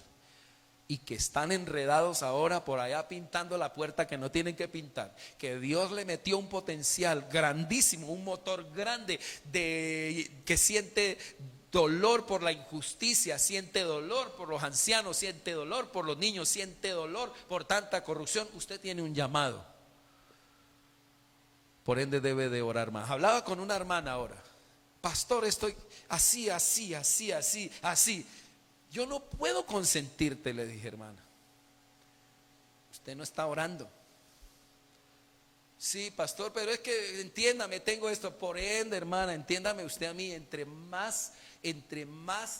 y que están enredados ahora por allá pintando la puerta que no tienen que pintar, que Dios le metió un potencial grandísimo, un motor grande que siente dolor por la injusticia, siente dolor por los ancianos, siente dolor por los niños, siente dolor por tanta corrupción. Usted tiene un llamado, por ende debe de orar más. Hablaba con una hermana ahora: pastor, estoy así. Yo no puedo consentirte, le dije, hermana. Usted no está orando. Sí, pastor, pero es que entiéndame, tengo esto. Por ende, hermana, entiéndame usted a mí. Entre más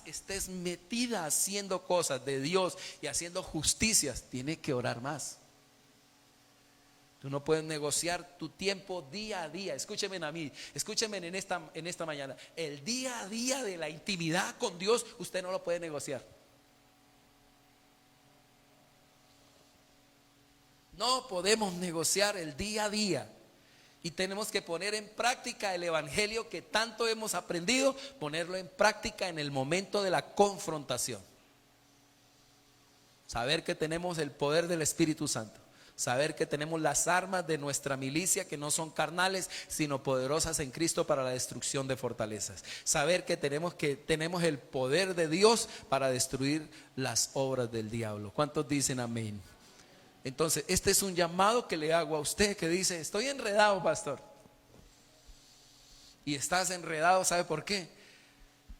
estés metida haciendo cosas de Dios y haciendo justicias, tiene que orar más. Tú no puedes negociar tu tiempo día a día. Escúcheme a mí, escúcheme en esta mañana. El día a día de la intimidad con Dios, usted no lo puede negociar. No podemos negociar el día a día. Y tenemos que poner en práctica el evangelio que tanto hemos aprendido, ponerlo en práctica en el momento de la confrontación. Saber que tenemos el poder del Espíritu Santo. Saber que tenemos las armas de nuestra milicia que no son carnales, sino poderosas en Cristo para la destrucción de fortalezas. Saber que tenemos el poder de Dios para destruir las obras del diablo. ¿Cuántos dicen amén? Entonces, este es un llamado que le hago a usted que dice: estoy enredado, pastor. Y estás enredado, ¿sabe por qué?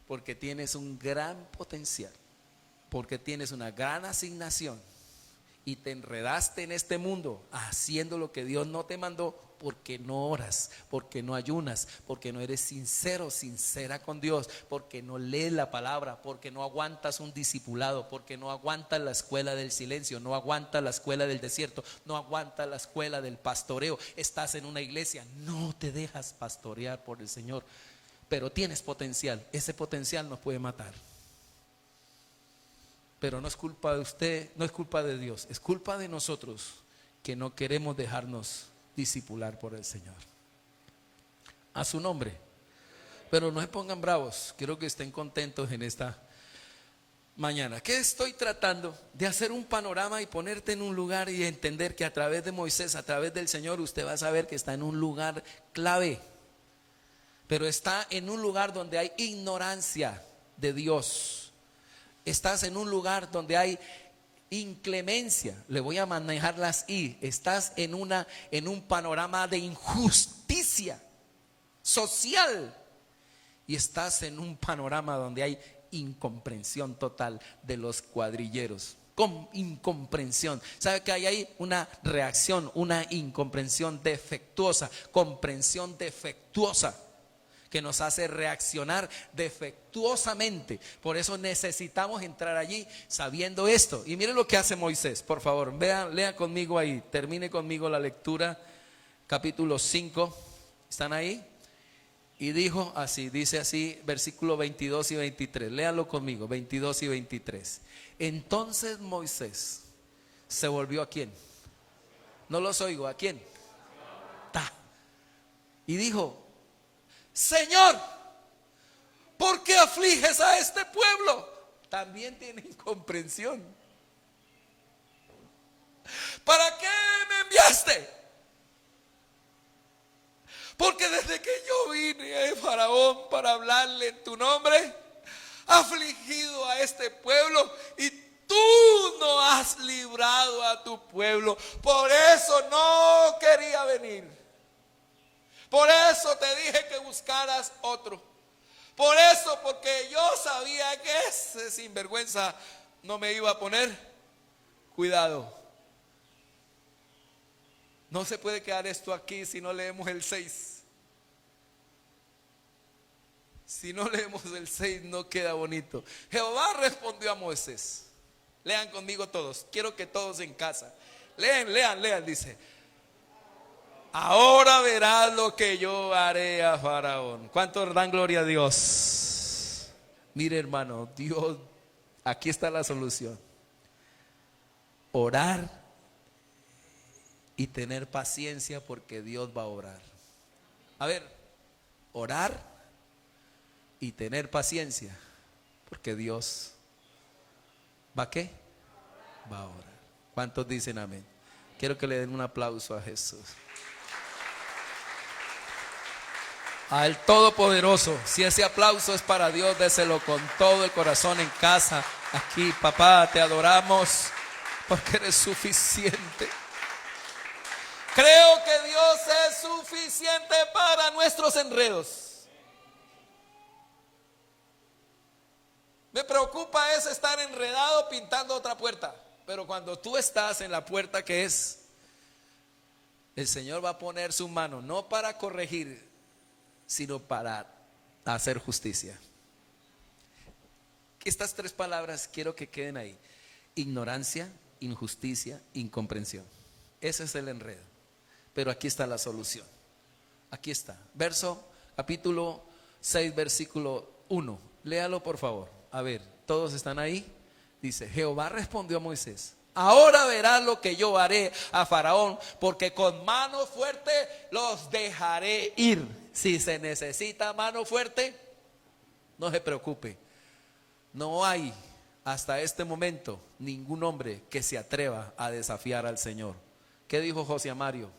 Porque tienes un gran potencial, porque tienes una gran asignación. Y te enredaste en este mundo haciendo lo que Dios no te mandó, porque no oras, porque no ayunas, porque no eres sincero, sincera con Dios, porque no lees la palabra, porque no aguantas un discipulado, porque no aguantas la escuela del silencio, no aguantas la escuela del desierto, no aguantas la escuela del pastoreo. Estás en una iglesia, no te dejas pastorear por el Señor, pero tienes potencial. Ese potencial nos puede matar. Pero no es culpa de usted, no es culpa de Dios, es culpa de nosotros que no queremos dejarnos discipular por el Señor. A su nombre. Pero no se pongan bravos, quiero que estén contentos en esta mañana. ¿Qué estoy tratando? De hacer un panorama y ponerte en un lugar y entender que a través de Moisés, a través del Señor, usted va a saber que está en un lugar clave. Pero está en un lugar donde hay ignorancia de Dios. Estás en un lugar donde hay inclemencia. Le voy a manejar las I. Estás en un panorama de injusticia social. Y estás en un panorama donde hay incomprensión total de los cuadrilleros. Con incomprensión. ¿Sabe que hay una reacción, una incomprensión defectuosa, comprensión defectuosa, que nos hace reaccionar defectuosamente? Por eso necesitamos entrar allí sabiendo esto. Y miren lo que hace Moisés, por favor. Lea conmigo ahí, termine conmigo la lectura, capítulo 5. ¿Están ahí? Y dijo así, dice así, versículo 22 y 23. Léanlo conmigo, 22 y 23. Entonces Moisés se volvió ¿a quién? No los oigo, ¿a quién? Y dijo: Señor, ¿por qué afliges a este pueblo? También tiene incomprensión. ¿Para qué me enviaste? Porque desde que yo vine a Faraón para hablarle en tu nombre, afligido a este pueblo, y tú no has librado a tu pueblo. Por eso no quería venir. Por eso te dije que buscaras otro. Por eso, porque yo sabía que ese sinvergüenza no me iba a poner cuidado. No se puede quedar esto aquí si no leemos el 6. Si no leemos el 6 no queda bonito. Jehová respondió a Moisés. Lean conmigo todos. Quiero que todos en casa. Lean. Dice: ahora verás lo que yo haré a Faraón. ¿Cuántos dan gloria a Dios? Mire, hermano, Dios, aquí está la solución. Orar y tener paciencia porque Dios va a obrar. A ver, orar y tener paciencia porque Dios ¿va a qué? Va a orar. ¿Cuántos dicen amén? Quiero que le den un aplauso a Jesús, al Todopoderoso. Si ese aplauso es para Dios, déselo con todo el corazón en casa. Aquí, papá, te adoramos porque eres suficiente. Creo que Dios es suficiente para nuestros enredos. Me preocupa es estar enredado pintando otra puerta. Pero cuando tú estás en la puerta que es, el Señor va a poner su mano, no para corregir, sino para hacer justicia. Estas 3 palabras quiero que queden ahí: ignorancia, injusticia, incomprensión. Ese es el enredo. Pero aquí está la solución. Aquí está. Capítulo 6, versículo 1. Léalo por favor. A ver, ¿todos están ahí? Dice: Jehová respondió a Moisés: ahora verás lo que yo haré a Faraón, porque con mano fuerte los dejaré ir. Si se necesita mano fuerte, no se preocupe. No hay hasta este momento ningún hombre que se atreva a desafiar al Señor. ¿Qué dijo José Mario?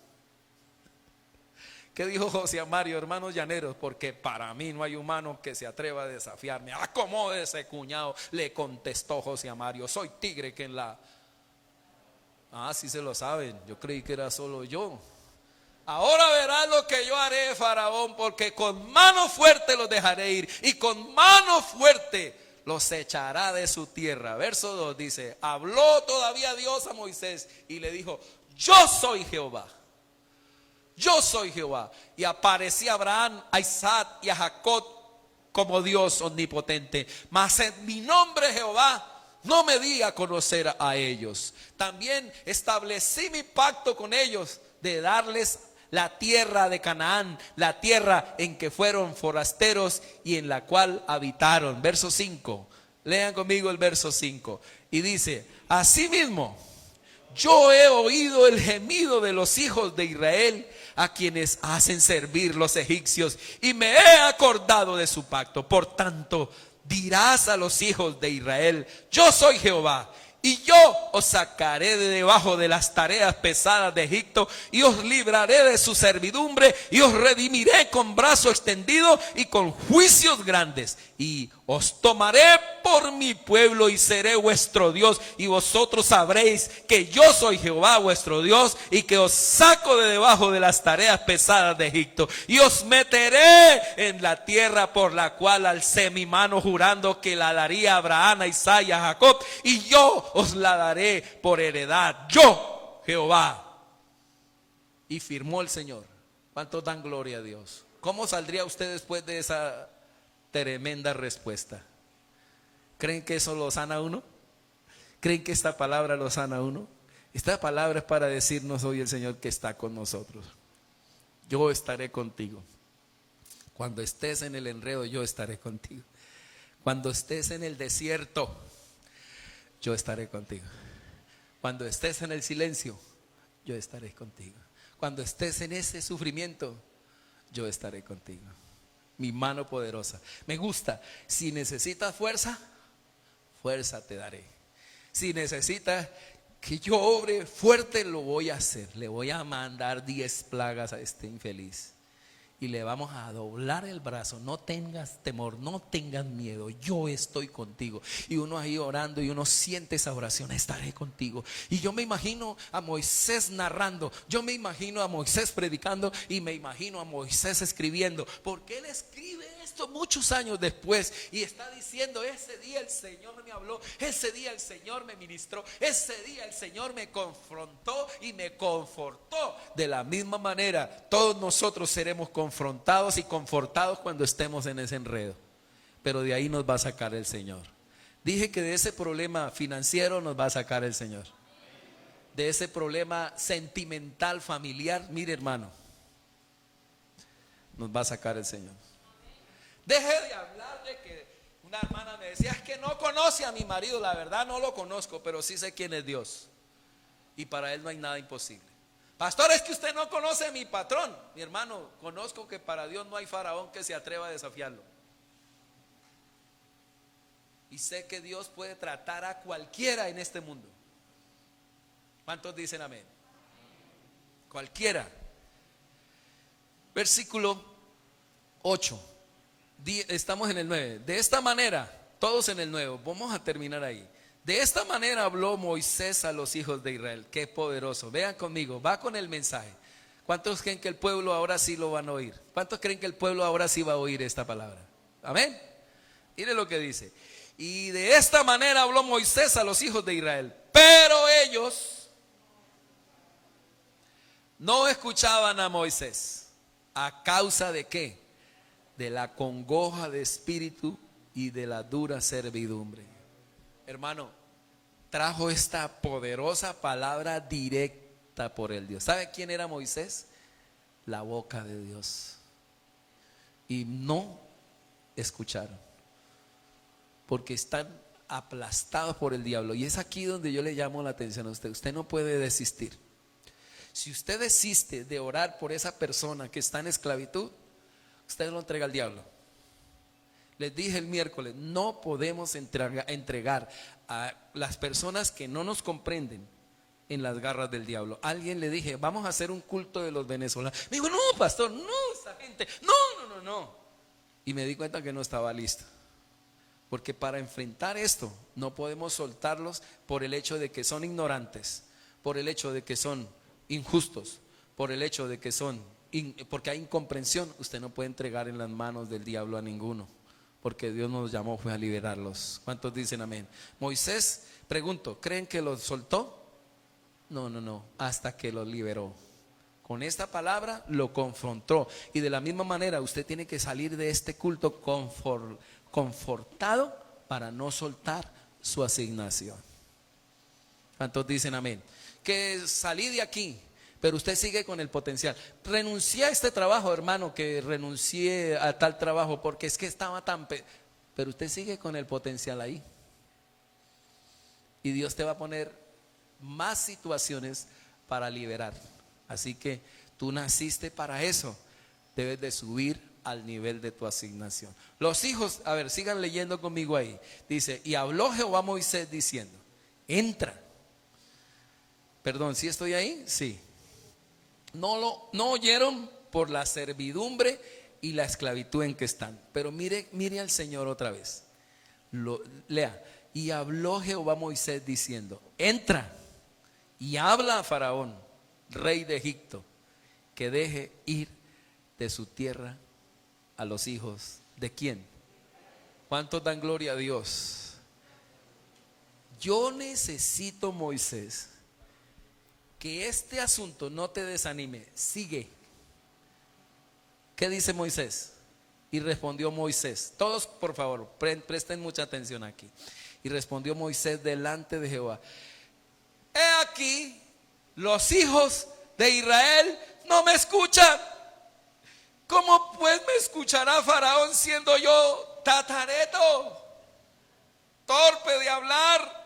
¿Qué dijo José Mario, hermanos llaneros? Porque para mí no hay humano que se atreva a desafiarme. Acomódese, cuñado, le contestó José Mario. Soy tigre que en la... sí se lo saben. Yo creí que era solo yo. Ahora verás lo que yo haré, Faraón, porque con mano fuerte los dejaré ir y con mano fuerte los echará de su tierra. Verso 2 dice: habló todavía Dios a Moisés y le dijo: yo soy Jehová. Yo soy Jehová. Y aparecí a Abraham, a Isaac y a Jacob como Dios omnipotente. Mas en mi nombre Jehová no me di a conocer a ellos. También establecí mi pacto con ellos de darles la tierra de Canaán, la tierra en que fueron forasteros y en la cual habitaron. Verso 5. Lean conmigo el verso 5. Y dice: asimismo, yo he oído el gemido de los hijos de Israel, a quienes hacen servir los egipcios, y me he acordado de su pacto. Por tanto, dirás a los hijos de Israel: yo soy Jehová, y yo os sacaré de debajo de las tareas pesadas de Egipto, y os libraré de su servidumbre, y os redimiré con brazo extendido y con juicios grandes, y os tomaré por mi pueblo y seré vuestro Dios, y vosotros sabréis que yo soy Jehová vuestro Dios, y que os saco de debajo de las tareas pesadas de Egipto, y os meteré en la tierra por la cual alcé mi mano jurando que la daría a Abraham, a Isaac y a Jacob, y yo os la daré por heredad, yo Jehová. Y firmó el Señor. ¿Cuántos dan gloria a Dios? ¿Cómo saldría usted después de esa tremenda respuesta? ¿Creen que eso lo sana a uno? ¿Creen que esta palabra lo sana a uno? Esta palabra es para decirnos hoy el Señor que está con nosotros. Yo estaré contigo. Cuando estés en el enredo, yo estaré contigo. Cuando estés en el desierto, yo estaré contigo. Cuando estés en el silencio, yo estaré contigo. Cuando estés en ese sufrimiento, yo estaré contigo. Mi mano poderosa. Me gusta. Si necesitas fuerza, fuerza te daré. Si necesitas que yo obre fuerte, lo voy a hacer. Le voy a mandar 10 plagas a este infeliz. Y le vamos a doblar el brazo. No tengas temor, no tengas miedo. Yo estoy contigo. Y uno ahí orando y uno siente esa oración: estaré contigo. Y yo me imagino a Moisés narrando. Yo me imagino a Moisés predicando. Y me imagino a Moisés escribiendo. Porque él escribe esto muchos años después y está diciendo: ese día el Señor me habló, ese día el Señor me ministró, ese día el Señor me confrontó y me confortó. De la misma manera, todos nosotros seremos confrontados y confortados cuando estemos en ese enredo, pero de ahí nos va a sacar el Señor. Dije que de ese problema financiero nos va a sacar el Señor, de ese problema sentimental, familiar, mire hermano, nos va a sacar el Señor. Deje de hablar de que una hermana me decía: es que no conoce a mi marido. La verdad no lo conozco, pero sí sé quién es Dios, y para Él no hay nada imposible. Pastor, es que usted no conoce a mi patrón. Mi hermano, conozco que para Dios no hay faraón que se atreva a desafiarlo. Y sé que Dios puede tratar a cualquiera en este mundo. ¿Cuántos dicen amén? Cualquiera. Versículo 8. Estamos en el 9. De esta manera, todos en el 9, vamos a terminar ahí. De esta manera habló Moisés a los hijos de Israel. Qué poderoso. Vean conmigo, va con el mensaje. ¿Cuántos creen que el pueblo ahora sí lo van a oír? ¿Cuántos creen que el pueblo ahora sí va a oír esta palabra? Amén. Mire lo que dice. Y de esta manera habló Moisés a los hijos de Israel, pero ellos no escuchaban a Moisés. ¿A causa de qué? De la congoja de espíritu y de la dura servidumbre. Hermano, trajo esta poderosa palabra directa por el Dios. ¿Sabe quién era Moisés? La boca de Dios. Y no escucharon, porque están aplastados por el diablo. Y es aquí donde yo le llamo la atención a usted. Usted no puede desistir. Si usted desiste de orar por esa persona que está en esclavitud, usted lo entrega al diablo. Les dije el miércoles, no podemos entregar a las personas que no nos comprenden en las garras del diablo. Alguien le dije: vamos a hacer un culto de los venezolanos. Me dijo: no, pastor, no, esa gente, no. Y me di cuenta que no estaba listo. Porque para enfrentar esto no podemos soltarlos por el hecho de que son ignorantes, por el hecho de que son injustos, por el hecho de que porque hay incomprensión. Usted no puede entregar en las manos del diablo a ninguno, porque Dios nos llamó fue a liberarlos. ¿Cuántos dicen amén? Moisés, pregunto, ¿creen que los soltó? No, hasta que los liberó. Con esta palabra lo confrontó. Y de la misma manera usted tiene que salir de este culto confortado para no soltar su asignación. ¿Cuántos dicen amén? Que salí de aquí, pero usted sigue con el potencial. Renuncié a este trabajo, hermano, que renuncié a tal trabajo porque es que estaba pero usted sigue con el potencial ahí. Y Dios te va a poner más situaciones para liberar. Así que tú naciste para eso. Debes de subir al nivel de tu asignación. Los hijos, a ver, sigan leyendo conmigo ahí. Dice: y habló Jehová a Moisés diciendo: entra. Perdón, ¿sí estoy ahí? Sí. No oyeron por la servidumbre y la esclavitud en que están. Pero mire al Señor otra vez. Lea. Y habló Jehová a Moisés diciendo: entra y habla a Faraón, rey de Egipto, que deje ir de su tierra a los hijos de ¿quién? ¿Cuántos dan gloria a Dios? Yo necesito, Moisés, que este asunto no te desanime. Sigue. ¿Qué dice Moisés? Y respondió Moisés. Todos, por favor, presten mucha atención aquí. Y respondió Moisés delante de Jehová: he aquí, los hijos de Israel no me escuchan. ¿Cómo pues me escuchará Faraón siendo yo tatareto, torpe de hablar?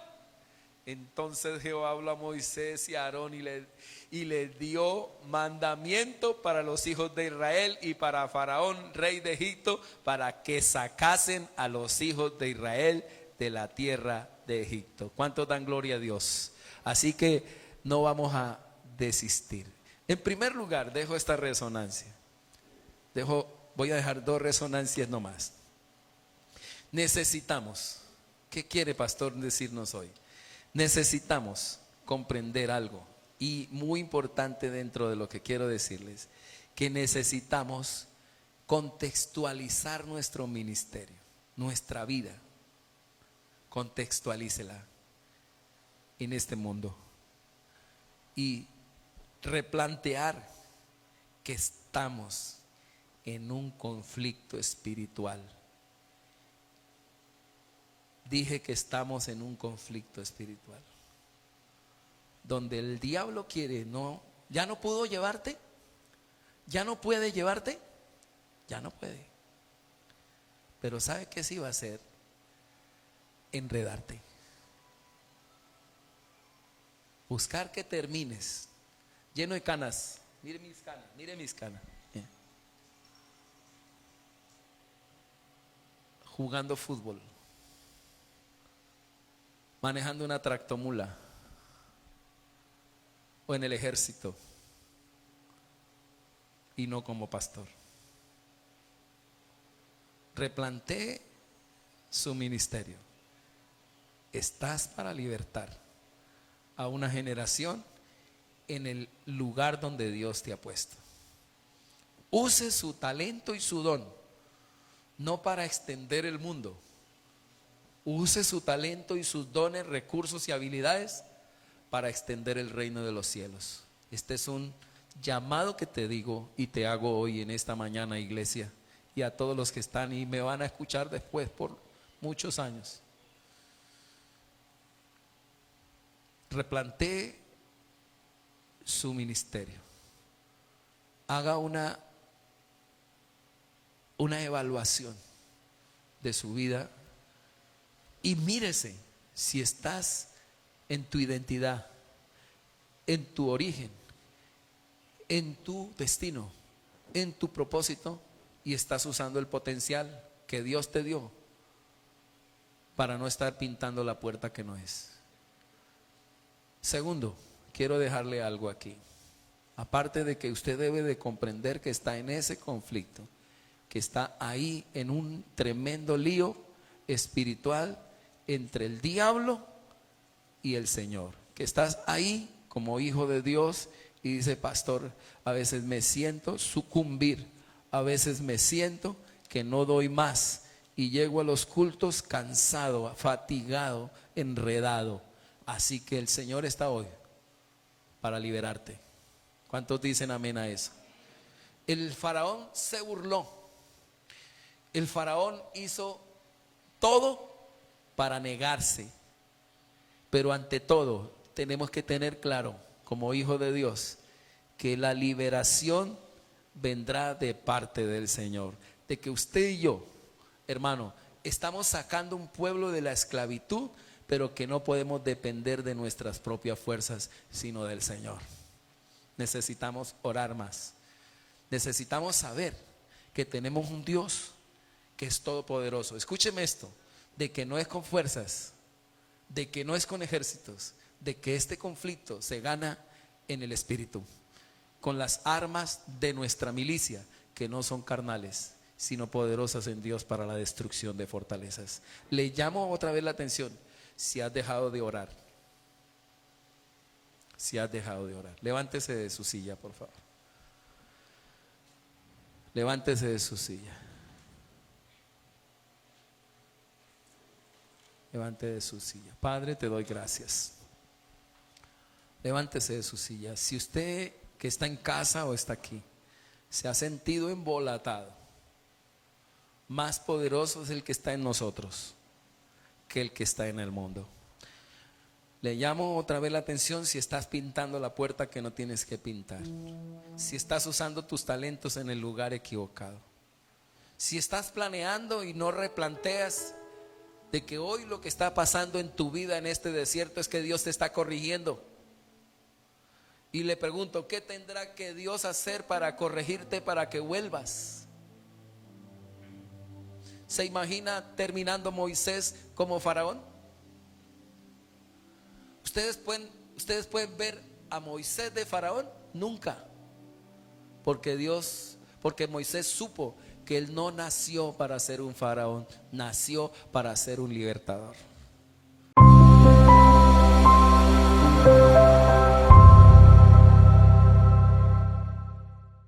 Entonces Jehová habló a Moisés y a Aarón y le dio mandamiento para los hijos de Israel y para Faraón, rey de Egipto, para que sacasen a los hijos de Israel de la tierra de Egipto. ¿Cuántos dan gloria a Dios? Así que no vamos a desistir. En primer lugar, dejo esta resonancia. Voy a dejar 2 resonancias nomás. Necesitamos, ¿qué quiere pastor decirnos hoy? Necesitamos comprender algo, y muy importante dentro de lo que quiero decirles, que necesitamos contextualizar nuestro ministerio, nuestra vida. Contextualícela en este mundo y replantear que estamos en un conflicto espiritual. Dije que estamos en un conflicto espiritual, donde el diablo quiere, ya no pudo llevarte, ya no puede llevarte, ya no puede. Pero ¿sabe qué sí va a hacer? Enredarte. Buscar que termines lleno de canas. Mire mis canas, mire mis canas. Jugando fútbol, manejando una tractomula o en el ejército y no como pastor. Replantee su ministerio. Estás para libertar a una generación en el lugar donde Dios te ha puesto. Use su talento y su don, no para extender el mundo. Use su talento y sus dones, recursos y habilidades para extender el reino de los cielos. Este es un llamado que te digo y te hago hoy en esta mañana, iglesia, y a todos los que están y me van a escuchar después por muchos años. Replantee su ministerio. Haga una evaluación de su vida y mírese si estás en tu identidad, en tu origen, en tu destino, en tu propósito, y estás usando el potencial que Dios te dio para no estar pintando la puerta que no es. Segundo, quiero dejarle algo aquí. Aparte de que usted debe de comprender que está en ese conflicto, que está ahí en un tremendo lío espiritual entre el diablo y el Señor, que estás ahí como hijo de Dios y dice: pastor, a veces me siento sucumbir, a veces me siento que no doy más y llego a los cultos cansado, fatigado, enredado. Así que el Señor está hoy para liberarte. ¿Cuántos dicen amén a eso? El faraón se burló. El faraón hizo todo para negarse. Pero ante todo, tenemos que tener claro, como hijo de Dios, que la liberación vendrá de parte del Señor. De que usted y yo, hermano, estamos sacando un pueblo de la esclavitud, pero que no podemos depender de nuestras propias fuerzas, sino del Señor. Necesitamos orar más. Necesitamos saber que tenemos un Dios que es todopoderoso. Escúcheme esto, de que no es con fuerzas, de que no es con ejércitos, de que este conflicto se gana en el Espíritu, con las armas de nuestra milicia, que no son carnales, sino poderosas en Dios para la destrucción de fortalezas. Le llamo otra vez la atención. Si has dejado de orar, si has dejado de orar, levántese de su silla, por favor. Levántese de su silla. Levante de su silla. Padre, te doy gracias. Levántese de su silla. Si usted que está en casa o está aquí se ha sentido embolatado, más poderoso es el que está en nosotros que el que está en el mundo. Le llamo otra vez la atención si estás pintando la puerta que no tienes que pintar, si estás usando tus talentos en el lugar equivocado, si estás planeando y no replanteas de que hoy lo que está pasando en tu vida en este desierto es que Dios te está corrigiendo. Y le pregunto, ¿qué tendrá que Dios hacer para corregirte, para que vuelvas? ¿Se imagina terminando Moisés como faraón? Ustedes pueden ver a Moisés de faraón, nunca. Porque Moisés supo que él no nació para ser un faraón, nació para ser un libertador.